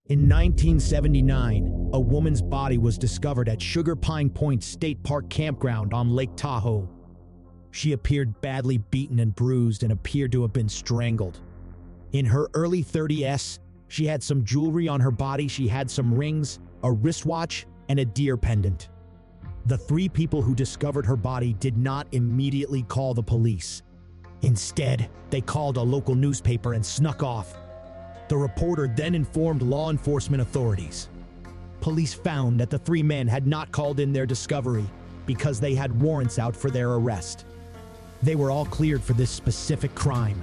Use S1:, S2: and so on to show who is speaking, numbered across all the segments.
S1: In 1979, a woman's body was discovered at Sugar Pine Point State Park Campground on Lake Tahoe. She appeared badly beaten and bruised and appeared to have been strangled. In her early 30s, she had some jewelry on her body. She had some rings, a wristwatch, and a deer pendant. The three people who discovered her body did not immediately call the police. Instead, they called a local newspaper and snuck off. The reporter then informed law enforcement authorities. Police found that the three men had not called in their discovery because they had warrants out for their arrest. They were all cleared for this specific crime.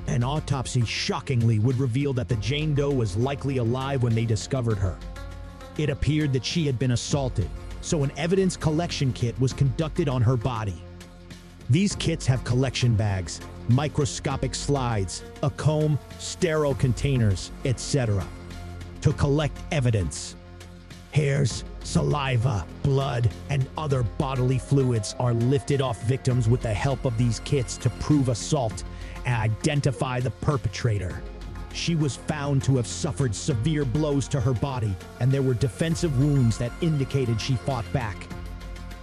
S1: An autopsy shockingly would reveal that the Jane Doe was likely alive when they discovered her. It appeared that she had been assaulted, so an evidence collection kit was conducted on her body. These kits have collection bags, microscopic slides, a comb, sterile containers, etc. to collect evidence. Hairs, saliva, blood, and other bodily fluids are lifted off victims with the help of these kits to prove assault and identify the perpetrator. She was found to have suffered severe blows to her body, and there were defensive wounds that indicated she fought back.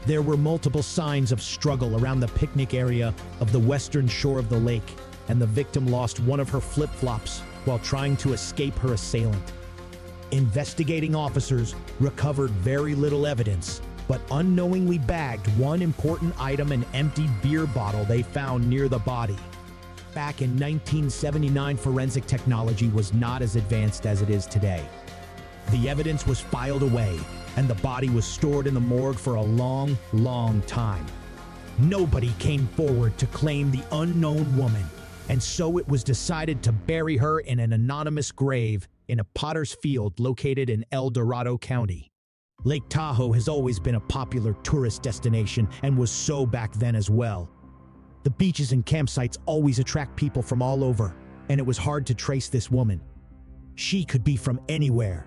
S1: There were multiple signs of struggle around the picnic area of the western shore of the lake, and the victim lost one of her flip-flops while trying to escape her assailant. Investigating officers recovered very little evidence, but unknowingly bagged one important item, an empty beer bottle they found near the body. Back in 1979, forensic technology was not as advanced as it is today. The evidence was filed away, and the body was stored in the morgue for a long, long time. Nobody came forward to claim the unknown woman, and so it was decided to bury her in an anonymous grave in a potter's field located in El Dorado County. Lake Tahoe has always been a popular tourist destination and was so back then as well. The beaches and campsites always attract people from all over, and it was hard to trace this woman. She could be from anywhere.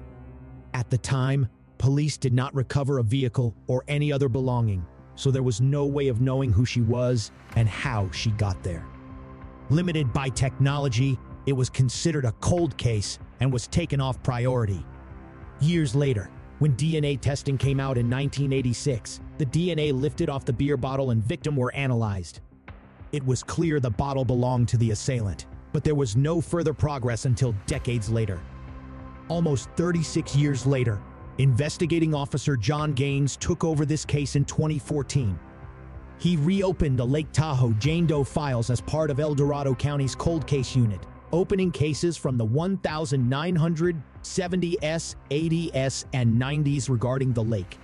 S1: At the time, police did not recover a vehicle or any other belonging, so there was no way of knowing who she was and how she got there. Limited by technology, it was considered a cold case and was taken off priority. Years later, when DNA testing came out in 1986, the DNA lifted off the beer bottle and victim were analyzed. It was clear the bottle belonged to the assailant, but there was no further progress until decades later. Almost 36 years later, investigating officer John Gaines took over this case in 2014. He reopened the Lake Tahoe Jane Doe files as part of El Dorado County's cold case unit, opening cases from the 1970s, 80s, and 90s regarding the lake.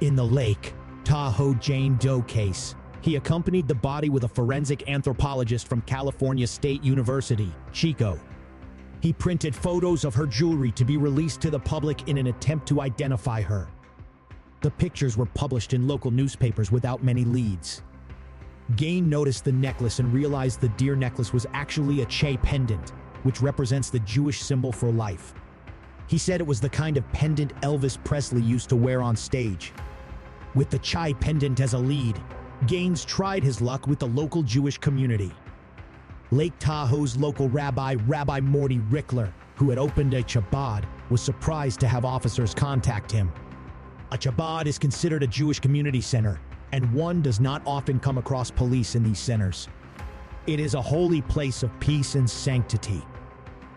S1: In the Lake Tahoe Jane Doe case, he accompanied the body with a forensic anthropologist from California State University, Chico. He printed photos of her jewelry to be released to the public in an attempt to identify her. The pictures were published in local newspapers without many leads. Gain noticed the necklace and realized the deer necklace was actually a Che pendant, which represents the Jewish symbol for life. He said it was the kind of pendant Elvis Presley used to wear on stage. With the Che pendant as a lead, Gaines tried his luck with the local Jewish community. Lake Tahoe's local rabbi, Rabbi Morty Rickler, who had opened a Chabad, was surprised to have officers contact him. A Chabad is considered a Jewish community center, and one does not often come across police in these centers. It is a holy place of peace and sanctity.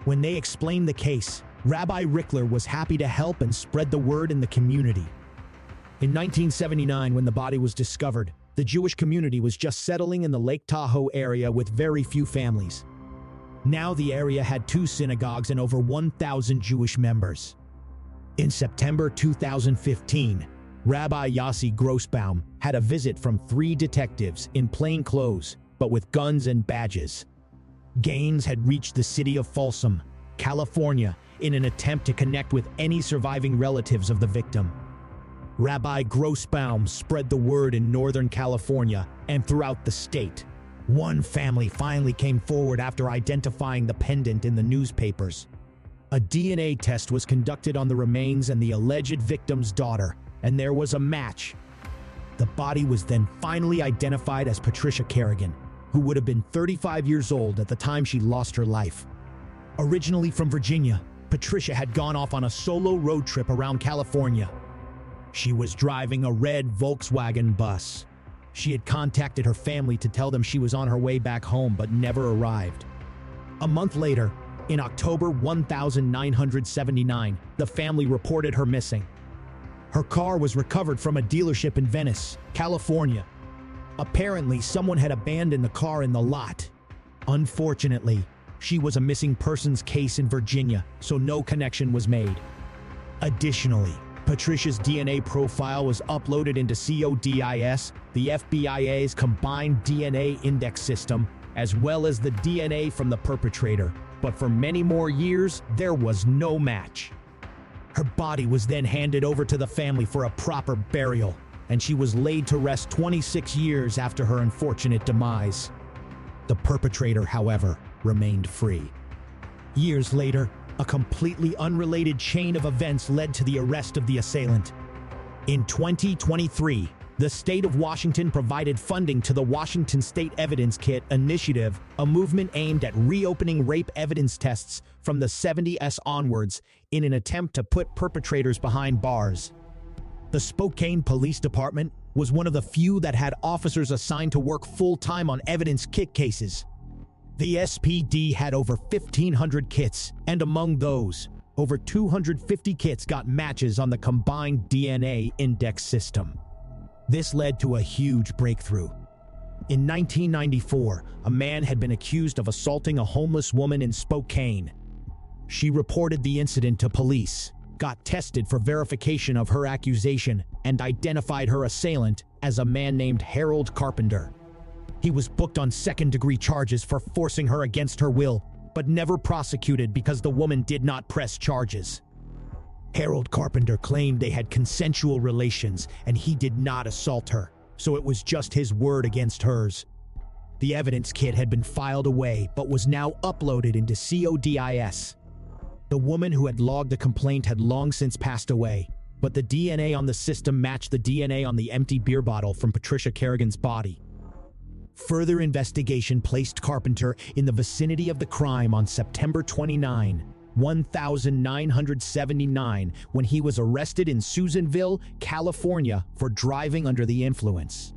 S1: When they explained the case, Rabbi Rickler was happy to help and spread the word in the community. In 1979, when the body was discovered, the Jewish community was just settling in the Lake Tahoe area with very few families. Now the area had 2 synagogues and over 1,000 Jewish members. In September 2015, Rabbi Yossi Grossbaum had a visit from 3 detectives in plain clothes, but with guns and badges. Gaines had reached the city of Folsom, California, in an attempt to connect with any surviving relatives of the victim. Rabbi Grossbaum spread the word in Northern California and throughout the state. One family finally came forward after identifying the pendant in the newspapers. A DNA test was conducted on the remains and the alleged victim's daughter, and there was a match. The body was then finally identified as Patricia Kerrigan, who would have been 35 years old at the time she lost her life. Originally from Virginia, Patricia had gone off on a solo road trip around California. She was driving a red Volkswagen bus. She had contacted her family to tell them she was on her way back home but never arrived. A month later, in October 1979, the family reported her missing. Her car was recovered from a dealership in Venice, California. Apparently, someone had abandoned the car in the lot. Unfortunately, she was a missing persons case in Virginia, so no connection was made. Additionally, Patricia's DNA profile was uploaded into CODIS, the FBI's combined DNA index system, as well as the DNA from the perpetrator. But for many more years, there was no match. Her body was then handed over to the family for a proper burial, and she was laid to rest 26 years after her unfortunate demise. The perpetrator, however, remained free. Years later, a completely unrelated chain of events led to the arrest of the assailant. In 2023, the state of Washington provided funding to the Washington State Evidence Kit Initiative, a movement aimed at reopening rape evidence tests from the 70s onwards in an attempt to put perpetrators behind bars. The Spokane Police Department was one of the few that had officers assigned to work full-time on evidence kit cases. The SPD had over 1,500 kits, and among those, over 250 kits got matches on the combined DNA index system. This led to a huge breakthrough. In 1994, a man had been accused of assaulting a homeless woman in Spokane. She reported the incident to police, got tested for verification of her accusation, and identified her assailant as a man named Harold Carpenter. He was booked on second-degree charges for forcing her against her will, but never prosecuted because the woman did not press charges. Harold Carpenter claimed they had consensual relations and he did not assault her, so it was just his word against hers. The evidence kit had been filed away but was now uploaded into CODIS. The woman who had logged the complaint had long since passed away, but the DNA on the system matched the DNA on the empty beer bottle from Patricia Kerrigan's body. Further investigation placed Carpenter in the vicinity of the crime on September 29, 1979, when he was arrested in Susanville, California, for driving under the influence.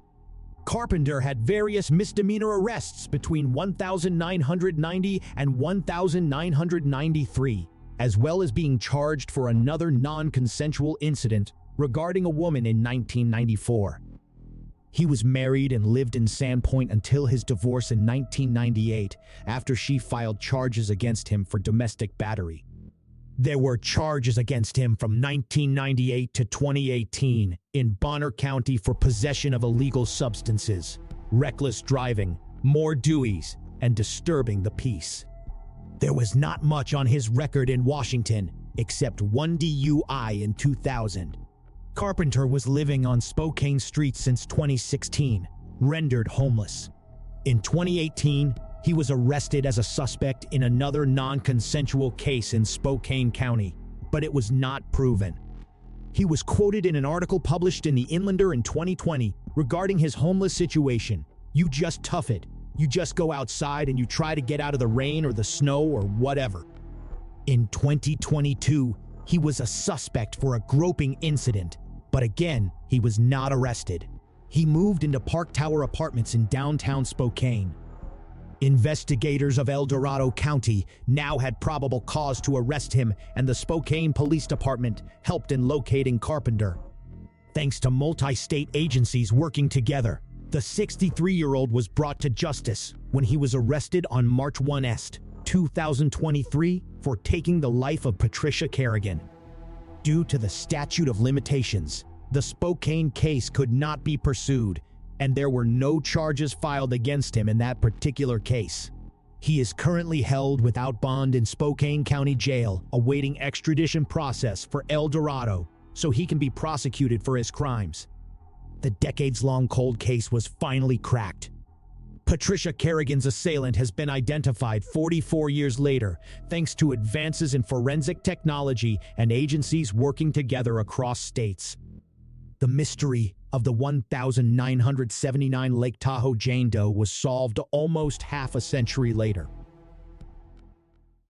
S1: Carpenter had various misdemeanor arrests between 1990 and 1993, as well as being charged for another non-consensual incident regarding a woman in 1994. He was married and lived in Sandpoint until his divorce in 1998, after she filed charges against him for domestic battery. There were charges against him from 1998 to 2018 in Bonner County for possession of illegal substances, reckless driving, more Deweys, and disturbing the peace. There was not much on his record in Washington, except one DUI in 2000. Carpenter was living on Spokane Street since 2016, rendered homeless. In 2018, he was arrested as a suspect in another non-consensual case in Spokane County, but it was not proven. He was quoted in an article published in the Inlander in 2020 regarding his homeless situation. "You just tough it. You just go outside and you try to get out of the rain or the snow or whatever." In 2022, he was a suspect for a groping incident, but again, he was not arrested. He moved into Park Tower Apartments in downtown Spokane. Investigators of El Dorado County now had probable cause to arrest him, and the Spokane Police Department helped in locating Carpenter. Thanks to multi-state agencies working together, the 63-year-old was brought to justice when he was arrested on March 1, 2023 for taking the life of Patricia Kerrigan. Due to the statute of limitations, the Spokane case could not be pursued, and there were no charges filed against him in that particular case. He is currently held without bond in Spokane County Jail, awaiting extradition process for El Dorado, so he can be prosecuted for his crimes. The decades-long cold case was finally cracked. Patricia Kerrigan's assailant has been identified 44 years later, thanks to advances in forensic technology and agencies working together across states. The mystery of the 1979 Lake Tahoe Jane Doe was solved almost half a century later.